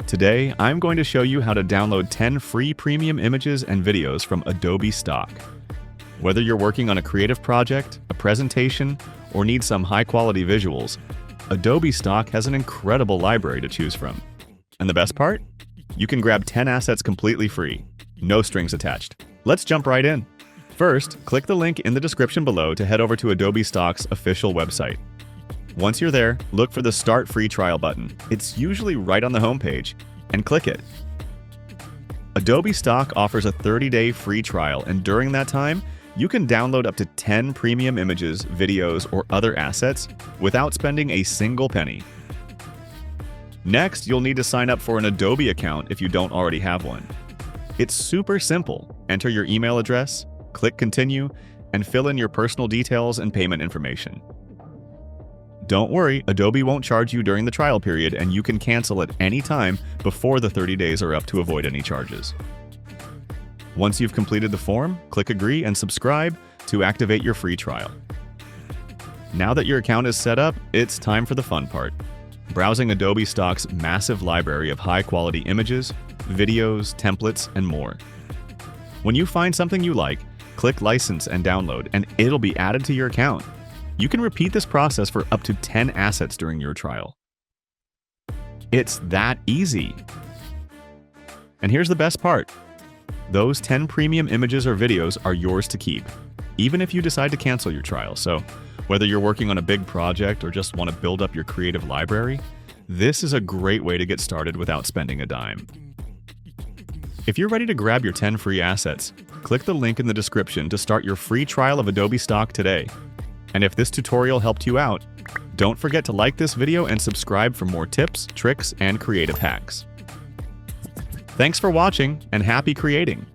Today, I'm going to show you how to download 10 free premium images and videos from Adobe Stock. Whether you're working on a creative project, a presentation, or need some high-quality visuals, Adobe Stock has an incredible library to choose from. And the best part? You can grab 10 assets completely free, no strings attached. Let's jump right in. First, click the link in the description below to head over to Adobe Stock's official website. Once you're there, look for the Start Free Trial button. It's usually right on the homepage, and click it. Adobe Stock offers a 30-day free trial, and during that time, you can download up to 10 premium images, videos, or other assets without spending a single penny. Next, you'll need to sign up for an Adobe account if you don't already have one. It's super simple. Enter your email address, click Continue, and fill in your personal details and payment information. Don't worry, Adobe won't charge you during the trial period, and you can cancel at any time before the 30 days are up to avoid any charges. Once you've completed the form, click Agree and subscribe to activate your free trial. Now that your account is set up, it's time for the fun part: browsing Adobe Stock's massive library of high-quality images, videos, templates, and more. When you find something you like, click License and Download, and it'll be added to your account. You can repeat this process for up to 10 assets during your trial. It's that easy. And here's the best part: those 10 premium images or videos are yours to keep, even if you decide to cancel your trial. So, whether you're working on a big project or just want to build up your creative library, this is a great way to get started without spending a dime. If you're ready to grab your 10 free assets, click the link in the description to start your free trial of Adobe Stock today. And if this tutorial helped you out, don't forget to like this video and subscribe for more tips, tricks, and creative hacks. Thanks for watching, and happy creating!